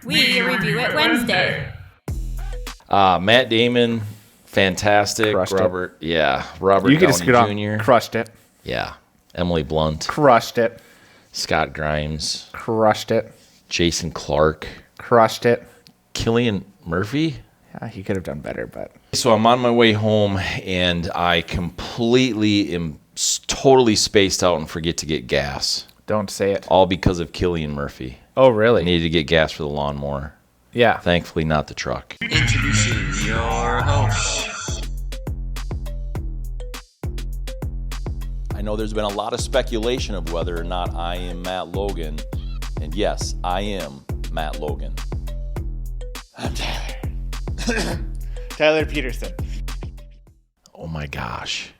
We review it Wednesday. Matt Damon, fantastic. Crushed it. Robert You could just Downey get on. Jr. Crushed it. Yeah. Emily Blunt, Crushed it. Scott Grimes, Crushed it. Jason Clarke, Crushed it. Cillian Murphy. Yeah, he could have done better, but So I'm on my way home, and I completely am totally spaced out and forget to get gas. don't say it. All because of Cillian Murphy. Oh, I really? needed to get gas for the lawnmower. Yeah. Thankfully, not the truck. Introducing your host. I know there's been a lot of speculation of whether or not I am Matt Logan. And yes, I am Matt Logan. I'm Tyler. Tyler Peterson. Oh my gosh.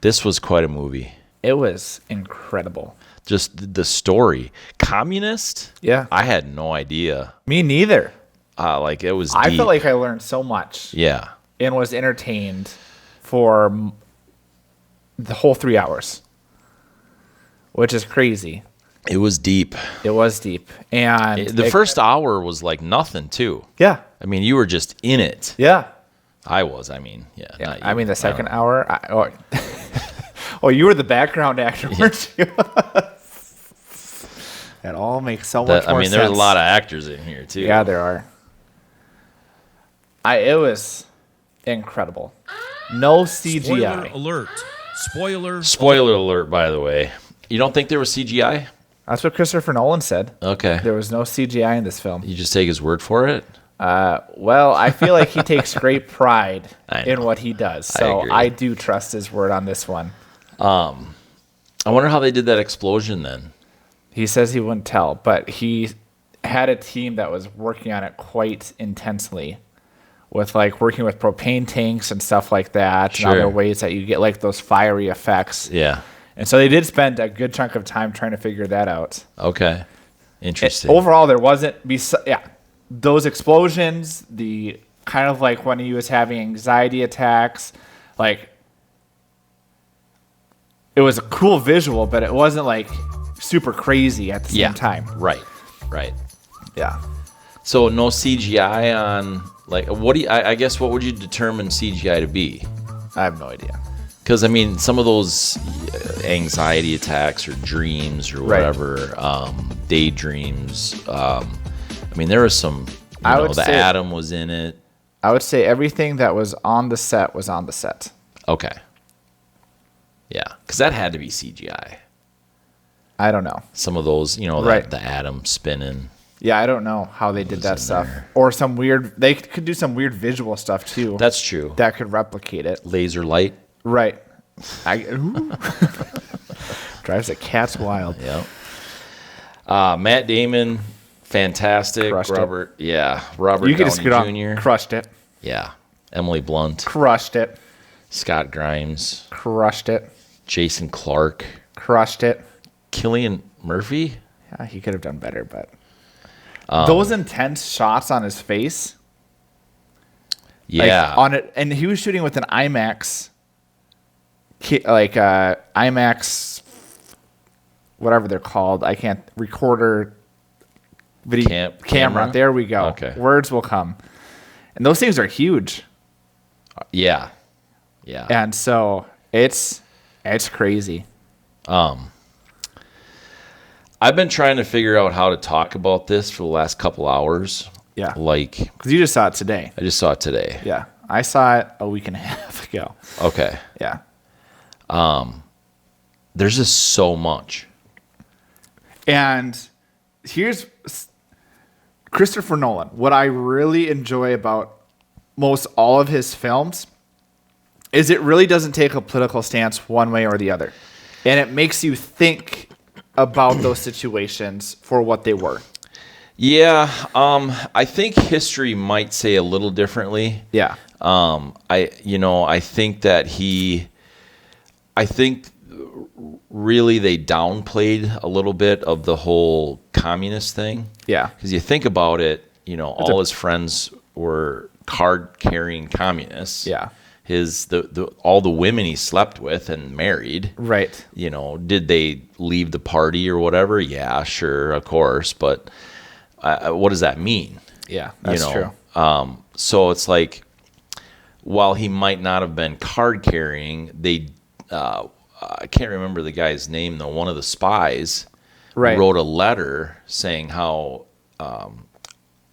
This was quite a movie. It was incredible. Just the story. Communist? Yeah. I had no idea. Me neither. Like it was I deep. felt like I learned so much Yeah. and was entertained for the whole 3 hours, which is crazy. It was deep. It was deep. And The first hour was like nothing too. Yeah. I mean, you were just in it. Yeah. I was. I mean, yeah. Yeah. Not you. I mean, the I second don't- hour. Oh, you were the background actor, weren't you? That all makes so much more sense. there's a lot of actors in here too. Yeah, there are. It was incredible. No CGI. Spoiler alert. Spoiler alert, by the way. You don't think there was CGI? That's what Christopher Nolan said. Okay. There was no CGI in this film. You just take his word for it? Well, I feel like he takes great pride I in know. what he does. So agree. I do trust his word on this one. I wonder how they did that explosion then. He says he wouldn't tell, but he had a team that was working on it quite intensely with like working with propane tanks and stuff like that Sure. and other ways that you get like those fiery effects. Yeah. And so they did spend a good chunk of time trying to figure that out. Okay. Interesting. Overall, there wasn't those explosions, the kind of like when he was having anxiety attacks, like it was a cool visual, but it wasn't like super crazy at the same time. Right. Yeah. So no CGI on like what do you, I guess what would you determine CGI to be? I have no idea. Because I mean, some of those anxiety attacks or dreams or Right. whatever, daydreams. I mean, there was some. I You know, would the say- atom was in it. I would say everything that was on the set was on the set. Okay. Yeah, because that had to be CGI. I don't know. Some of those, Right. the atom spinning. Yeah, I don't know how they did was that in stuff. there? Or some weird, they could do some weird visual stuff too. That's true. that could replicate it. Laser light. Right. Ooh. Drives the cats wild. Yeah. Matt Damon, fantastic. Crushed it. Robert You Downey could just get on. Jr. Crushed it. Yeah. Emily Blunt, Crushed it. Scott Grimes, Crushed it. Jason Clarke, Crushed it. Cillian Murphy. Yeah, he could have done better, but those intense shots on his face. like, Yeah. on it, and he was shooting with an IMAX, IMAX, whatever they're called. I can't recorder. Video Camera? There we go. Okay. Words will come. And those things are huge. Yeah. Yeah. And so it's crazy. I've been trying to figure out how to talk about this for the last couple hours. Yeah. Like, Because you just saw it today. I just saw it today. Yeah. I saw it a week and a half ago. Okay. Yeah. There's just so much. And here's Christopher Nolan. What I really enjoy about most all of his films is it really doesn't take a political stance one way or the other. And it makes you think about those situations for what they were. Yeah. I think history might say a little differently. Yeah. I think that I think really they downplayed a little bit of the whole communist thing. Yeah. Because you think about it, all his friends were card-carrying communists. Yeah. All the women he slept with and married. Right. Did they leave the party or whatever? Yeah, sure, of course. But what does that mean? Yeah, that's true. So it's like, while he might not have been card carrying, I can't remember the guy's name though. One of the spies wrote a letter saying how,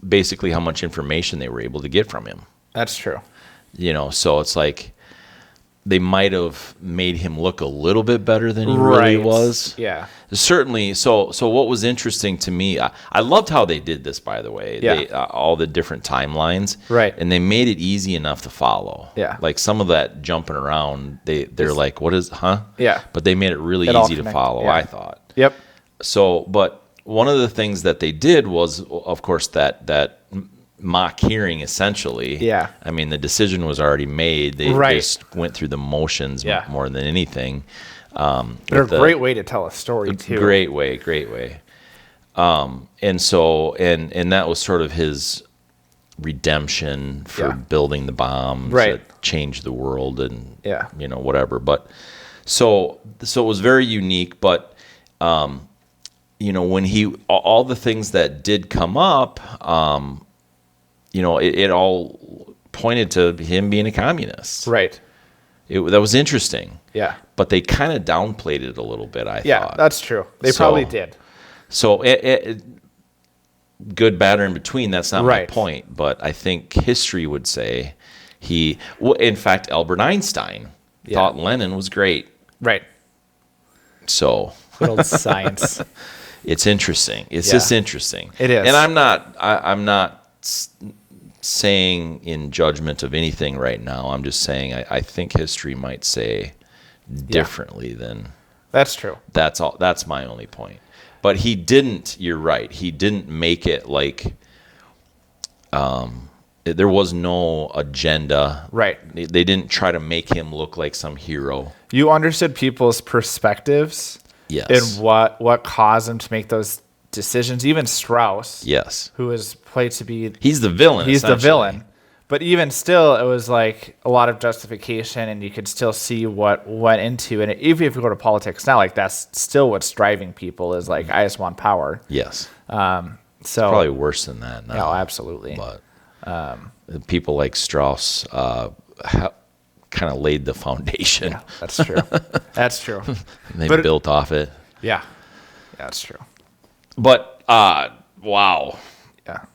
basically how much information they were able to get from him. That's true. So it's like they might have made him look a little bit better than he really was. Yeah. Certainly. So what was interesting to me, I loved how they did this, by the way. Yeah. All the different timelines. Right. And they made it easy enough to follow. Yeah. Like some of that jumping around, they're like, what is, huh? Yeah. But they made it really easy to follow, I thought. Yep. So, but one of the things that they did was, of course, that mock hearing, essentially. Yeah. I mean, the decision was already made. They just went through the motions more than anything. They're a great way to tell a story, too. Great way. And so, and that was sort of his redemption for building the bombs that changed the world and, whatever. But so it was very unique, but, when all the things that did come up, it all pointed to him being a communist. Right. That was interesting. Yeah. But they kind of downplayed it a little bit, I thought. Yeah, that's true. They probably did. So, good, bad, or in between, that's not my point. But I think history would say in fact, Albert Einstein thought Lenin was great. Right. So. Good old science. It's interesting. It's just interesting. It is. And I'm not saying in judgment of anything right now. I'm just saying I think history might say differently than. That's true. That's all. That's my only point. But he didn't. You're right. He didn't make it like. There was no agenda. Right. They didn't try to make him look like some hero. You understood people's perspectives. Yes. And what caused them to make those decisions. Even Strauss. Yes. Who is played to be. He's the villain. He's the villain. But even still, it was like a lot of justification, and you could still see what went into it. And even if you go to politics now, like that's still what's driving people is like, I just want power. Yes. So probably worse than that now. No, absolutely. But people like Strauss kind of laid the foundation. Yeah, that's true. That's true. They built off it. Yeah, that's true. But wow. Yeah,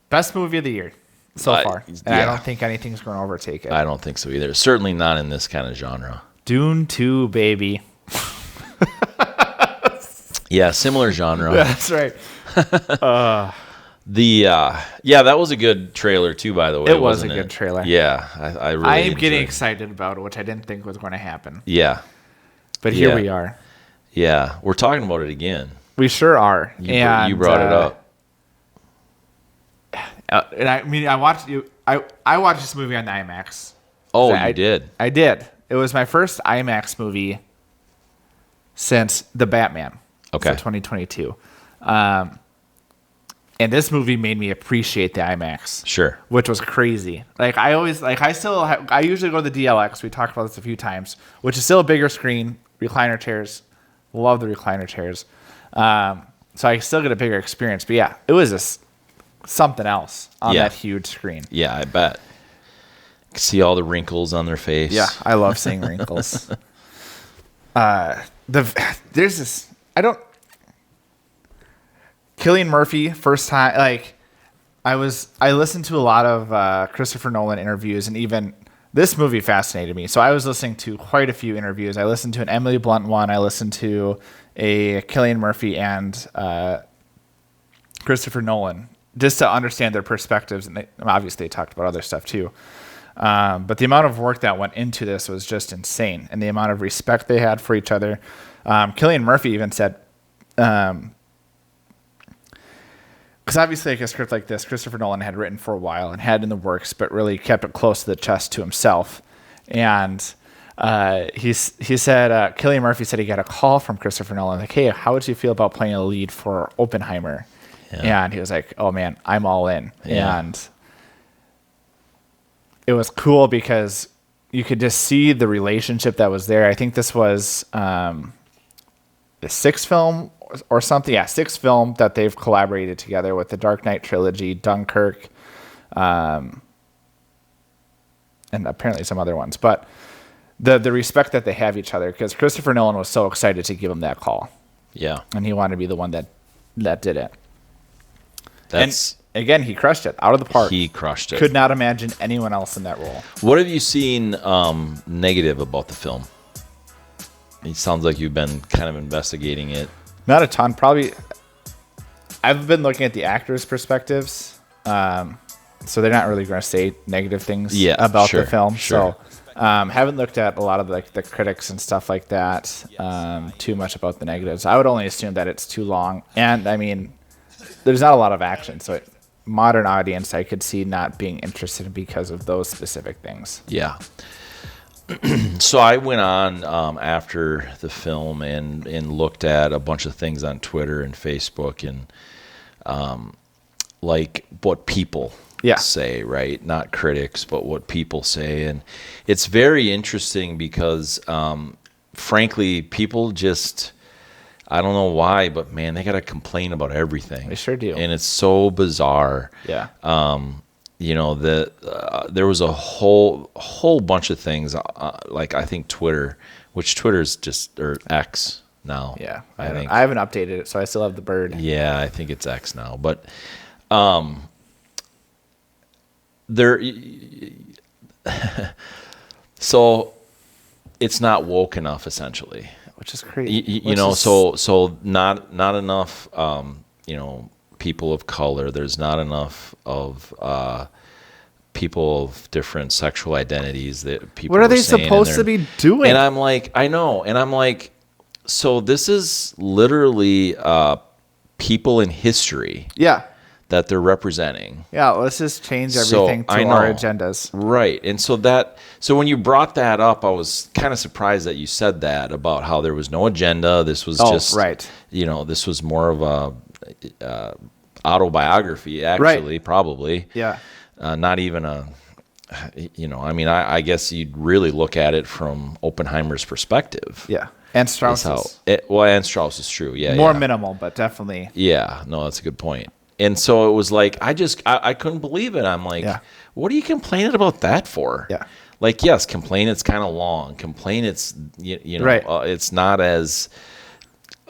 best movie of the year so far, and I don't think anything's going to overtake it. I don't think so either. Certainly not in this kind of genre. Dune 2, baby. Yeah, similar genre. That's right. That was a good trailer too, by the way. It was a good trailer. Yeah, I really. I am getting excited about it, which I didn't think was going to happen. Yeah, but here we are. Yeah, we're talking about it again. We sure are. You brought it up. And I mean, I watched this movie on the IMAX. Oh, you did? I did. It was my first IMAX movie since The Batman. Okay. So 2022. And this movie made me appreciate the IMAX. Sure. Which was crazy. Like I usually go to the DLX. We talked about this a few times, which is still a bigger screen, recliner chairs. Love the recliner chairs. So I still get a bigger experience. But yeah, it was just something else on that huge screen. Yeah, I bet. See all the wrinkles on their face. Yeah, I love seeing wrinkles. There's this. Cillian Murphy, first time. Like, I listened to a lot of Christopher Nolan interviews, and even this movie fascinated me. So I was listening to quite a few interviews. I listened to an Emily Blunt one. I listened to a Cillian Murphy and Christopher Nolan, just to understand their perspectives. And obviously they talked about other stuff too. But the amount of work that went into this was just insane, and the amount of respect they had for each other. Cillian Murphy even said, because obviously like a script like this, Christopher Nolan had written for a while and had in the works, but really kept it close to the chest to himself. And he said, Cillian Murphy said he got a call from Christopher Nolan, like, hey, how would you feel about playing a lead for Oppenheimer? Yeah. And he was like, oh man, I'm all in. Yeah. And it was cool because you could just see the relationship that was there. I think this was the sixth film or something. Yeah, sixth film that they've collaborated together with the Dark Knight trilogy, Dunkirk, and apparently some other ones. But the respect that they have each other, because Christopher Nolan was so excited to give him that call. Yeah. And he wanted to be the one that did it. That's and again, he crushed it out of the park. He crushed it. Could not imagine anyone else in that role. What have you seen negative about the film? It sounds like you've been kind of investigating it. Not a ton. Probably. I've been looking at the actors' perspectives, so they're not really going to say negative things about the film. Sure. So haven't looked at a lot of the critics and stuff like that. Too much about the negatives. I would only assume that it's too long, and I mean, there's not a lot of action. So modern audience, I could see not being interested because of those specific things. Yeah. So I went on after the film and looked at a bunch of things on Twitter and Facebook and like what people say, right? Not critics, but what people say. And it's very interesting because, frankly, people just, I don't know why, but man, they got to complain about everything. They sure do. And it's so bizarre. Yeah. There was a whole bunch of things, like I think Twitter, which Twitter's just, or X now. Yeah. I think. I haven't updated it, so I still have the bird. Yeah, I think it's X now. But there, so it's not woke enough, essentially. Which is crazy. So not enough, people of color. There's not enough of people of different sexual identities that people. What are they supposed to be doing? And I'm like, I know, and I'm like, so this is literally people in history. Yeah. That they're representing. Yeah, let's just change everything to our agendas. Right. And so when you brought that up, I was kind of surprised that you said that about how there was no agenda. This was this was more of a autobiography, actually, probably. Yeah. Not even I guess you'd really look at it from Oppenheimer's perspective. Yeah. And Strauss's. And Strauss is true. Yeah. More minimal, but definitely. Yeah. No, that's a good point. And so it was like, I couldn't believe it. I'm like, what are you complaining about that for? Yeah. Like, yes, complain it's kind of long. Complain it's, it's not as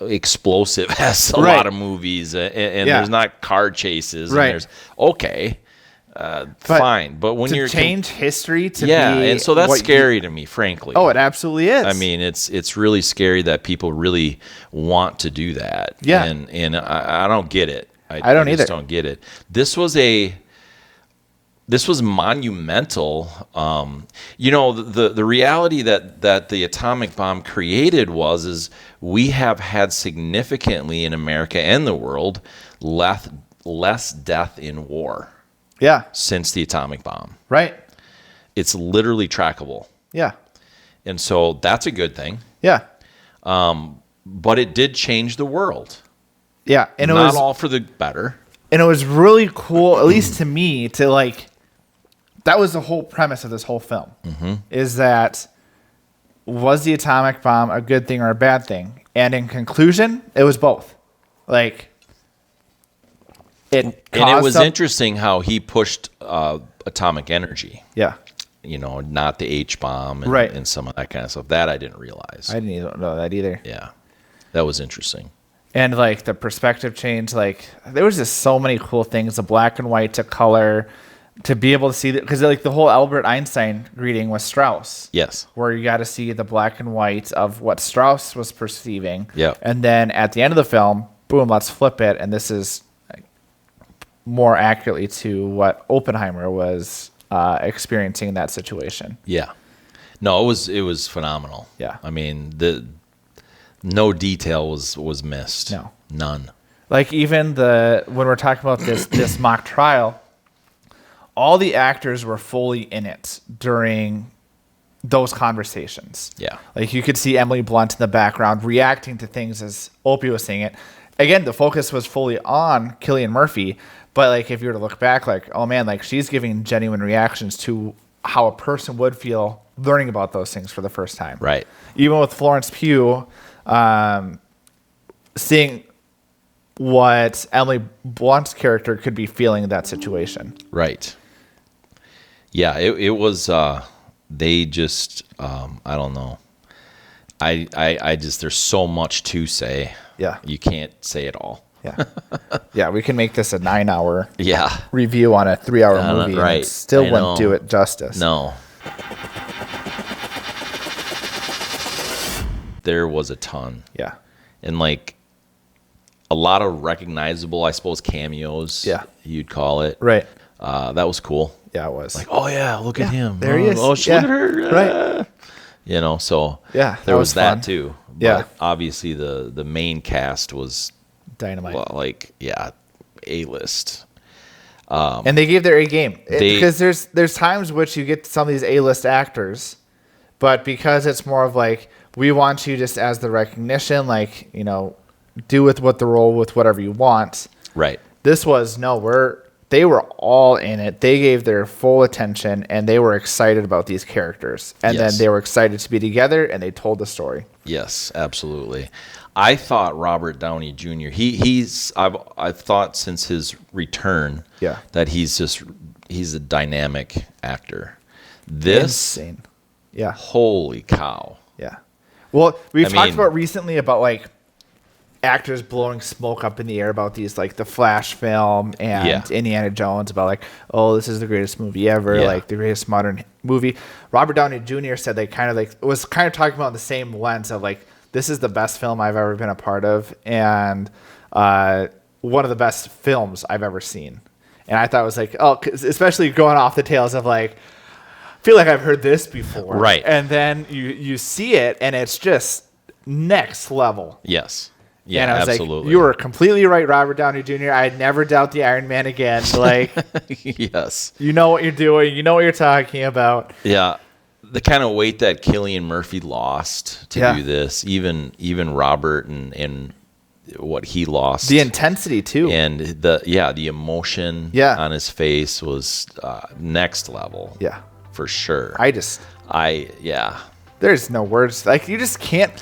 explosive as a lot of movies. And there's not car chases. Right. And there's, okay, fine. But when you're change history to and so that's scary to me, frankly. Oh, it absolutely is. I mean, it's really scary that people really want to do that. Yeah. And I don't get it. I don't either. Just don't get it. This was monumental. The reality that the atomic bomb created is we have had significantly in America and the world less death in war. Yeah. Since the atomic bomb. Right. It's literally trackable. Yeah. And so that's a good thing. Yeah. But it did change the world. Yeah, and not all for the better. And it was really cool, at least to me, to that was the whole premise of this whole film. Mm-hmm. Is that was the atomic bomb a good thing or a bad thing? And in conclusion, it was both. It was interesting how he pushed atomic energy. Yeah. Not the H bomb and some of that kind of stuff. That I didn't realize. I didn't even know that either. Yeah, that was interesting. And the perspective change, there was just so many cool things, the black and white to color, to be able to see that, because the whole Albert Einstein reading was Strauss. Yes. Where you got to see the black and white of what Strauss was perceiving. Yeah. And then at the end of the film, boom, let's flip it, and this is more accurately to what Oppenheimer was experiencing in that situation. Yeah. No, it was phenomenal. Yeah. I mean, no detail was missed. No. None. Even when we're talking about this mock trial, all the actors were fully in it during those conversations. Yeah. You could see Emily Blunt in the background reacting to things as Opie was saying it. Again, the focus was fully on Cillian Murphy, but if you were to look back, oh man, she's giving genuine reactions to how a person would feel learning about those things for the first time. Right. Even with Florence Pugh, seeing what Emily Blunt's character could be feeling in that situation. Right. Yeah, it was, they just, I don't know. I just, there's so much to say. Yeah. You can't say it all. Yeah. Yeah, we can make this a 9-hour Yeah. review on a 3-hour movie right. and it still I wouldn't know. do it justice. No. There was a ton. Yeah. And like a lot of recognizable, I suppose, cameos. Yeah. You'd call it. Right. That was cool. Yeah, it was. Like, oh yeah, look at him. There he is. Oh, look Yeah. at her. Right. You know, so Yeah, there that was was that fun. too. But Yeah. obviously the main cast was Dynamite. well, like, yeah, A-list. And they gave their A game. They- Because there's times which you get some of these A-list actors, but because it's more of like, we want you just as the recognition, like, you know, do with what the role with whatever you want. Right. This was, they were all in it. They gave their full attention and they were excited about these characters. And Yes. then they were excited to be together and they told the story. Yes, absolutely. I thought Robert Downey Jr. I've thought since his return, Yeah. that he's a dynamic actor. This, Insane. Yeah. holy cow. Yeah. Well, we've I talked mean- about recently about like actors blowing smoke up in the air about these, like the Flash film and Yeah. Indiana Jones, about like, oh, this is the greatest movie ever, Yeah. like the greatest modern movie. Robert Downey Jr. said they kind of like was kind of talking about the same lens of like, this is the best film I've ever been a part of and one of the best films I've ever seen. And I thought it was like, oh, 'cause especially going off the tails of like, I feel like I've heard this before. Right. And then you see it and it's just next level. Yes. Yeah, and I was absolutely. like, you were completely right, Robert Downey Jr. I'd never doubt the Iron Man again. Like, Yes. you know what you're doing. You know what you're talking about. Yeah. The kind of weight that Cillian Murphy lost to Yeah. do this, even Robert and what he lost. The intensity too. And the emotion Yeah. on his face was next level. Yeah. For sure. There's no words. Like, you just can't.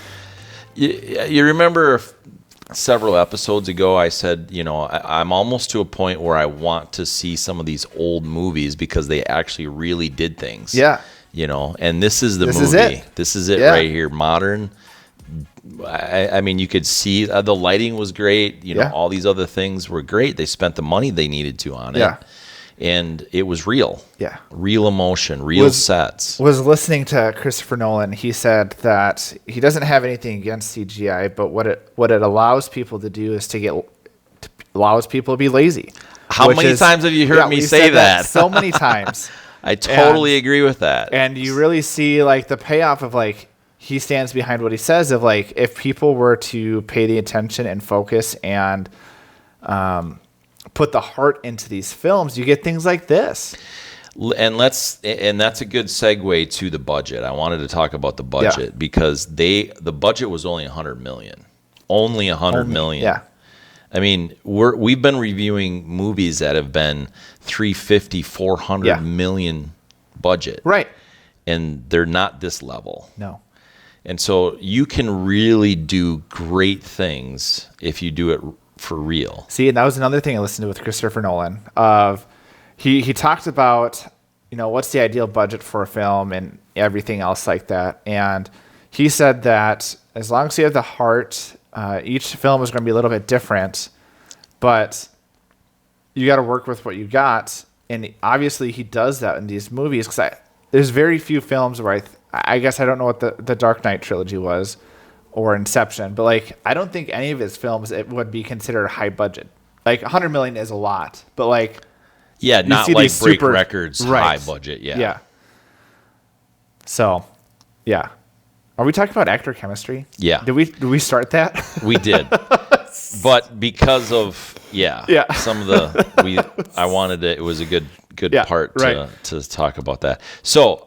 You remember several episodes ago, I said, I'm almost to a point where I want to see some of these old movies because they actually really did things. Yeah. And this is the This movie. is it. This is it Yeah. right here. Modern. I mean, you could see the lighting was great. Yeah. All these other things were great. They spent the money they needed to on it. Yeah. And it was real. Yeah. Real emotion, real sets. Was listening to Christopher Nolan. He said that he doesn't have anything against CGI, but what it allows people to do is allows people to be lazy. How which many is- times have you heard me we've say said that? so many times. I totally agree with that. And you really see like the payoff of like, he stands behind what he says of like, if people were to pay the attention and focus and put the heart into these films, you get things like this. And that's a good segue to the budget. I wanted to talk about the budget because the budget was only $100 million. Only $100 million. Yeah. I mean, we've been reviewing movies that have been 350, 400 million budget. Right. And they're not this level. No. And so you can really do great things if you do it for real. See, and that was another thing I listened to with Christopher Nolan. He talked about, what's the ideal budget for a film and everything else like that. And he said that as long as you have the heart, each film is going to be a little bit different, but you got to work with what you got. And obviously he does that in these movies because there's very few films where I guess I don't know what the Dark Knight trilogy was or Inception, but like I don't think any of his films it would be considered high budget. Like 100 million is a lot, but like not see like these Break super- Records right. high budget. Yeah. So, yeah. Are we talking about actor chemistry? Yeah. Did we start that? We did. But because of some of I wanted it was a good part to talk about that. So,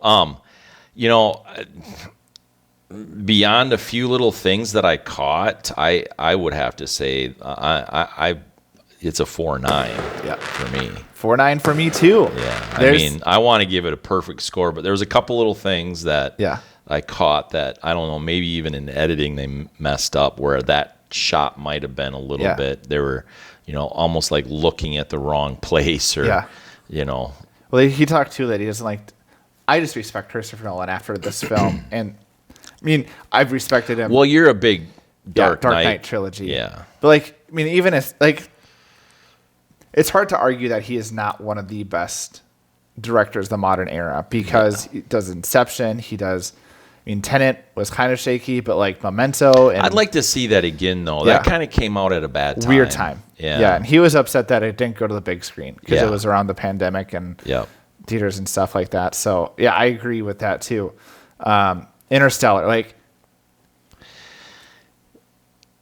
beyond a few little things that I caught, I would have to say it's a 4.9 for me. 4.9 for me too. Yeah. I mean, I want to give it a perfect score, but there was a couple little things that I caught that I don't know, maybe even in editing they messed up where that shot might have been a little bit. They were, almost like looking at the wrong place, or Well, he talked too that he doesn't like. I just respect Christopher Nolan after this film, and I mean, I've respected him. Well, you're a big Dark Knight trilogy. Yeah, but even if it's hard to argue that he is not one of the best directors of the modern era, because he does Inception, he does. Tenet was kind of shaky, but Memento. And I'd like to see that again, though. That kind of came out at a bad time. Weird time. Yeah. And he was upset that it didn't go to the big screen because it was around the pandemic and theaters and stuff like that. So, yeah, I agree with that, too. Interstellar,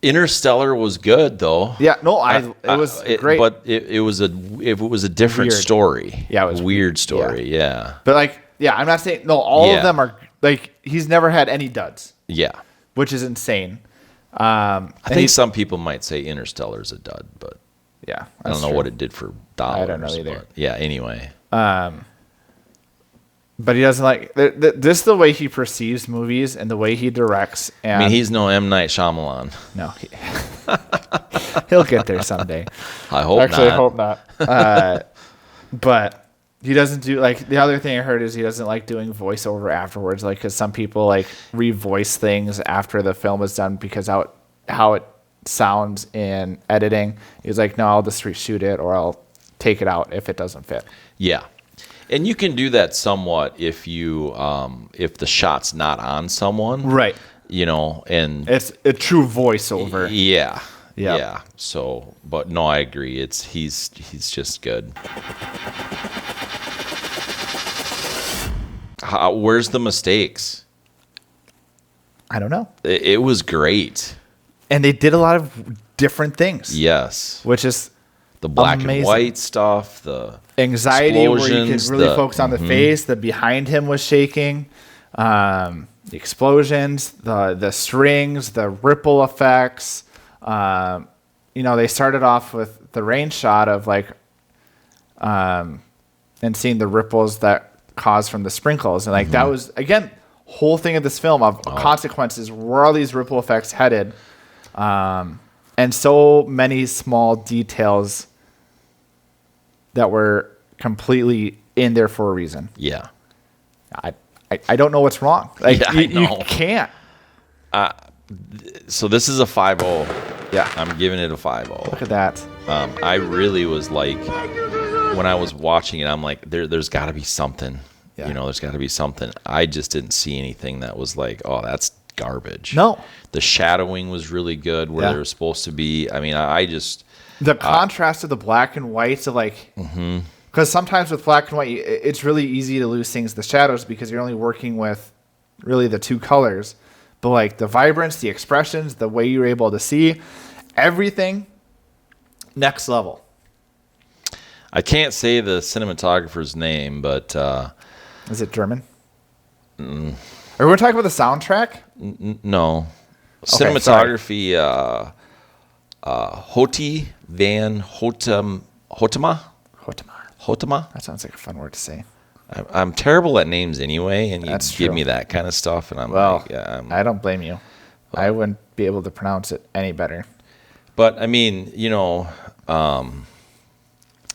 Interstellar was good, though. Yeah, no, it was great. But it was a different story. Yeah, it was a weird story, yeah. But, I'm not saying, no, all of them are, he's never had any duds. Yeah. Which is insane. I think some people might say Interstellar is a dud, but yeah, I don't know what it did for dollars. I don't know either. But yeah, anyway. But he doesn't this is the way he perceives movies and the way he directs. And he's no M. Night Shyamalan. No. He'll get there someday. I hope Actually, not. I hope not. But he doesn't do, the other thing I heard is he doesn't like doing voiceover afterwards, because some people, revoice things after the film is done because how it sounds in editing. He's like, no, I'll just reshoot it, or I'll take it out if it doesn't fit. Yeah. And you can do that somewhat if if the shot's not on someone. Right. And it's a true voiceover. Yeah. Yeah. So, but no, I agree. He's just good. Where's the mistakes? I don't know. It was great. And they did a lot of different things. Yes. Which is the black amazing. and white stuff, the anxiety where you could really focus on the face. The behind him was shaking. The explosions, the strings, the ripple effects. They started off with the rain shot of and seeing the ripples that caused from the sprinkles, and that was again whole thing of this film of consequences. Where are these ripple effects headed? And so many small details that were completely in there for a reason. Yeah. I don't know what's wrong. I know. You can't. So this is a 5-0. Yeah. I'm giving it a 5-0. Look at that. I really was when I was watching it, I'm like, there's got to be something. Yeah. There's got to be something. I just didn't see anything that was oh, that's garbage. No. The shadowing was really good where they were supposed to be. I just... The contrast of the black and whites of because sometimes with black and white, it's really easy to lose things, the shadows, because you're only working with really the two colors. But the vibrance, the expressions, the way you're able to see, everything, next level. I can't say the cinematographer's name, but... Is it German? Are we going to talk about the soundtrack? No. Okay, Cinematography, Hoti van Hotema? Hotema? That sounds like a fun word to say. I'm terrible at names anyway, and you That's give true. me that kind of stuff, and I'm I don't blame you. I wouldn't be able to pronounce it any better. But,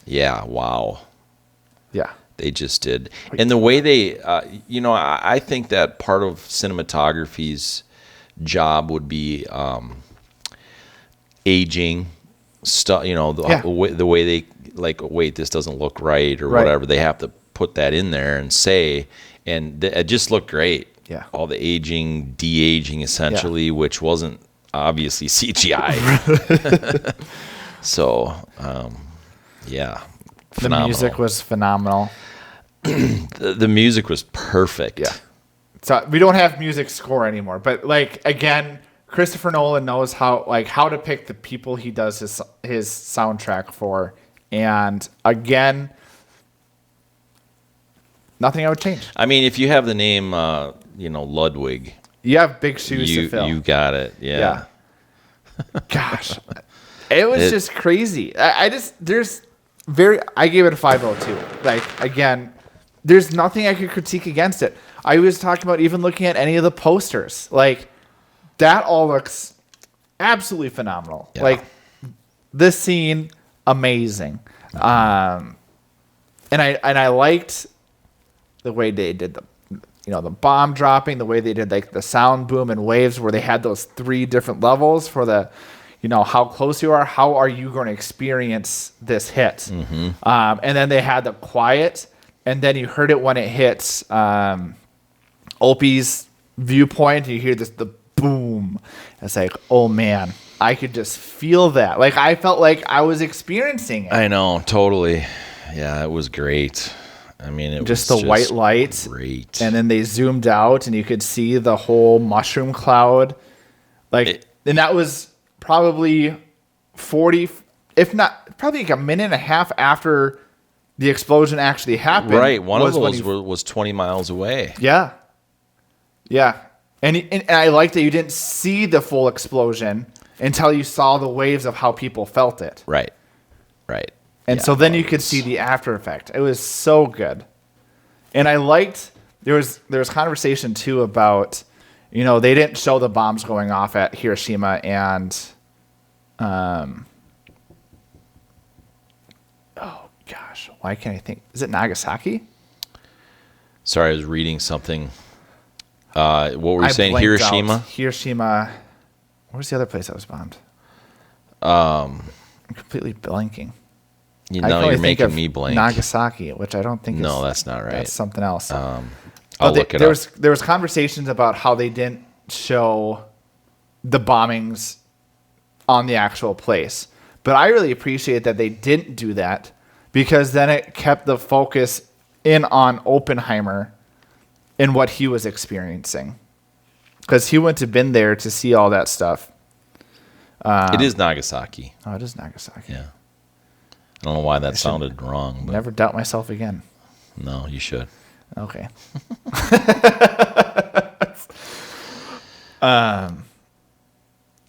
yeah, wow. Yeah. They just did. And the way they, I think that part of cinematography's job would be aging stuff, the way they, wait, this doesn't look right or whatever. They have to put that in there and say, and it just looked great. Yeah. All the aging, de-aging essentially, which wasn't obviously CGI. So, yeah. Phenomenal. The music was phenomenal. The music was perfect. Yeah. So we don't have music score anymore, but again, Christopher Nolan knows how to pick the people he does his soundtrack for, and again, nothing I would change. If you have the name, Ludwig, you have big shoes to fill. You got it. Yeah. Gosh, it was just crazy. I gave it a 5.0 too. Again, there's nothing I could critique against it. I was talking about even looking at any of the posters. That all looks absolutely phenomenal. Yeah. Like this scene, amazing. And I liked the way they did the bomb dropping, the way they did like the sound boom and waves, where they had those 3 different levels for the, how close you are, how are you going to experience this hit? Mm-hmm. And then they had the quiet, and then you heard it when it hits Opie's viewpoint. You hear the boom. It's like, oh man, I could just feel that. Like I felt like I was experiencing it. I know, totally. Yeah, it was great. I mean, it just was the white light, great. And then they zoomed out, and you could see the whole mushroom cloud. And that was probably 40, if not probably like a minute and a half after the explosion actually happened. Right, one of those was 20 miles away. Yeah, yeah, and I like that you didn't see the full explosion until you saw the waves of how people felt it. Right. And so then you could see the after effect. It was so good. And I liked there was conversation too about, they didn't show the bombs going off at Hiroshima and oh gosh, why can't I think? Is it Nagasaki? Sorry, I was reading something. What were you saying? blanked Hiroshima? out. Hiroshima. Where's the other place that was bombed? I'm completely blanking. Now you're making me blank. Nagasaki, which I don't think is. No, that's not right. That's something else. I'll look it up. There was conversations about how they didn't show the bombings on the actual place. But I really appreciate that they didn't do that, because then it kept the focus in on Oppenheimer and what he was experiencing. Because he wouldn't have been there to see all that stuff. It is Nagasaki. Oh, it is Nagasaki. Yeah. I don't know why that sounded wrong. But Never doubt myself again. No, you should. Okay.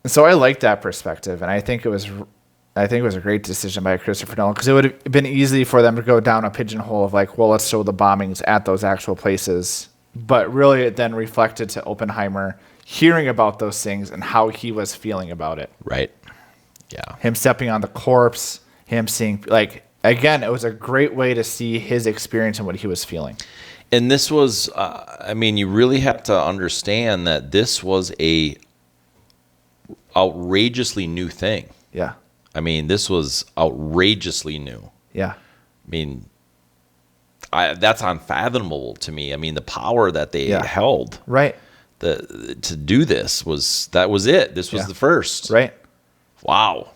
So I like that perspective, and I think it was a great decision by Christopher Nolan, because it would have been easy for them to go down a pigeonhole of like, well, let's show the bombings at those actual places, but really it then reflected to Oppenheimer hearing about those things and how he was feeling about it. Right. Yeah. Him stepping on the corpse, him seeing, like, again, it was a great way to see his experience and what he was feeling. And this was, you really have to understand that this was a outrageously new thing. Yeah. This was outrageously new. Yeah. That's unfathomable to me. The power that they held. Right. To do this was it. This was the first. Right. Wow.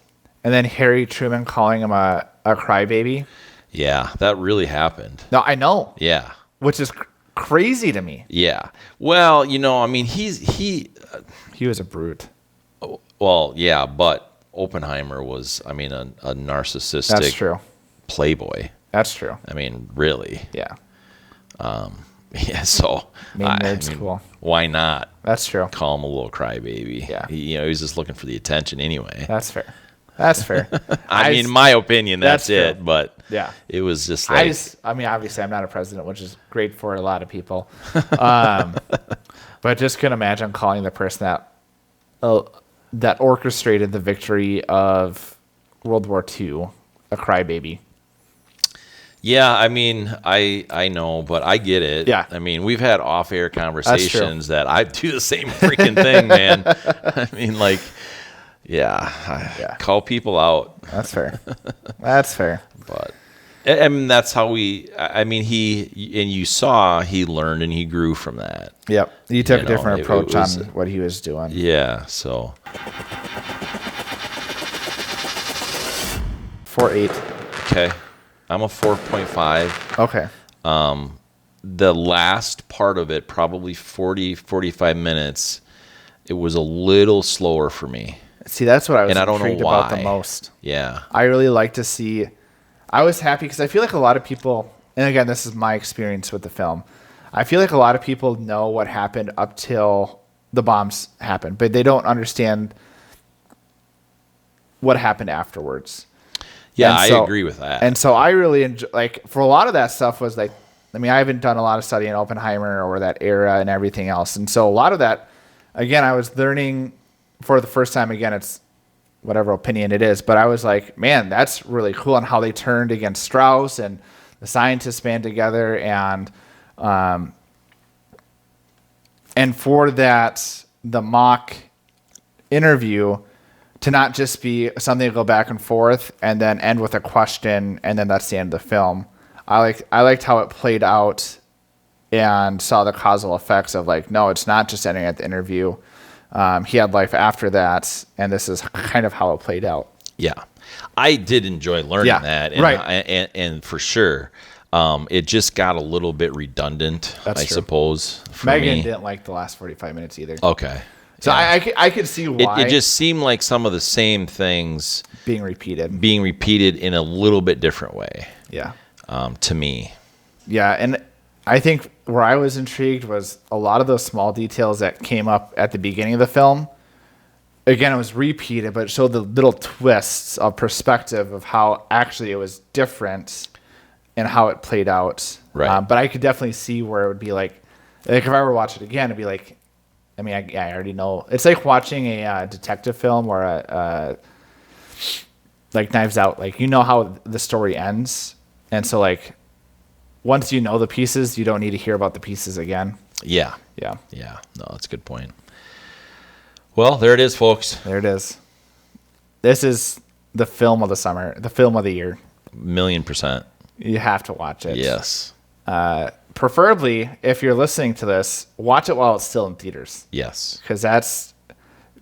And then Harry Truman calling him a crybaby. Yeah, that really happened. No, I know. Yeah. Which is crazy to me. Yeah. Well, he was a brute. Well, yeah, but Oppenheimer was, a narcissistic That's true. playboy. That's true. Really. Yeah. Yeah, so nerd's cool. Why not? That's true. Call him a little crybaby. Yeah. He was just looking for the attention anyway. That's fair. That's fair. In my opinion, that's true. it. But yeah, it was just like. Obviously, I'm not a president, which is great for a lot of people. But just couldn't imagine calling the person that orchestrated the victory of World War II a crybaby. Yeah, I know, but I get it. Yeah. We've had off-air conversations that I do the same freaking thing, man. Call people out. That's fair. That's fair. But that's how you saw he learned and he grew from that. Yep. He took a different approach on what he was doing. Yeah, so 4.8. Okay. I'm a 4.5. Okay. The last part of it, probably 45 minutes, it was a little slower for me. See, that's what I was intrigued about the most. Yeah. I really like to see. I was happy because I feel like a lot of people, and again, this is my experience with the film, I feel like a lot of people know what happened up till the bombs happened, but they don't understand what happened afterwards. Yeah, I agree with that. And so I really enjoy, for a lot of that stuff was I haven't done a lot of study in Oppenheimer or that era and everything else. And so a lot of that, again, I was learning for the first time again, it's whatever opinion it is, but I was like, man, that's really cool on how they turned against Strauss and the scientists band together, and for that, the mock interview to not just be something to go back and forth and then end with a question and then that's the end of the film. I liked how it played out and saw the causal effects of like, no, it's not just ending at the interview. He had life after that, and this is kind of how it played out. Yeah, I did enjoy learning that, and right. and for sure, it just got a little bit redundant, That's I true. suppose. For Megan me. didn't like the last 45 minutes either. Okay. So yeah. I could see why It just seemed like some of the same things being repeated. being repeated in a little bit different way. Yeah. To me. Yeah, and I think where I was intrigued was a lot of those small details that came up at the beginning of the film. Again, it was repeated, but it showed the little twists of perspective of how actually it was different and how it played out. Right. But I could definitely see where it would be like if I were to watch it again, it'd be like, I mean, I already know. It's like watching a detective film or like Knives Out. Like, you know how the story ends. And so, like, once you know the pieces, you don't need to hear about the pieces again. Yeah. Yeah. Yeah. No, that's a good point. Well, there it is, folks. There it is. This is the film of the summer, the film of the year. 1,000,000%. You have to watch it. Yes. Preferably, if you're listening to this, watch it while it's still in theaters. Yes. Because that's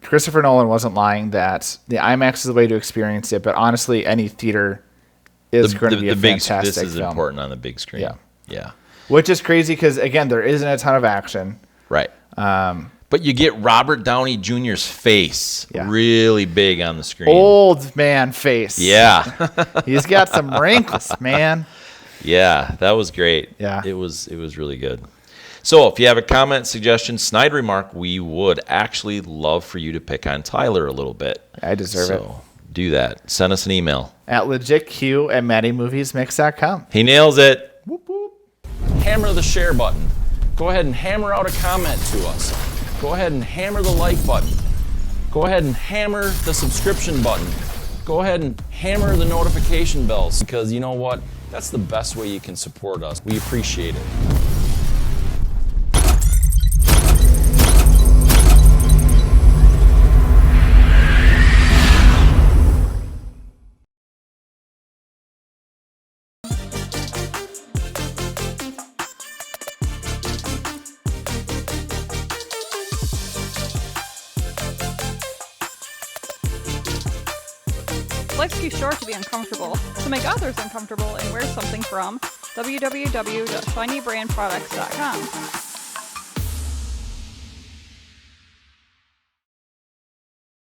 Christopher Nolan wasn't lying that the IMAX is the way to experience it, but honestly, any theater is going to be a fantastic This is film. important on the big screen. Yeah. Yeah. Which is crazy because, again, there isn't a ton of action. Right. But you get Robert Downey Jr.'s face really big on the screen. Old man face. Yeah. He's got some wrinkles, man. Yeah, that was great. Yeah. It was really good. So if you have a comment, suggestion, snide remark, we would actually love for you to pick on Tyler a little bit. I deserve it. So do that. Send us an email. At legitq@mattymoviesmix.com. He nails it. Whoop, whoop. Hammer the share button. Go ahead and hammer out a comment to us. Go ahead and hammer the like button. Go ahead and hammer the subscription button. Go ahead and hammer the notification bells, because you know what? That's the best way you can support us. We appreciate it. Life's too short to be uncomfortable, so make others uncomfortable and wear something from www.shinybrandproducts.com.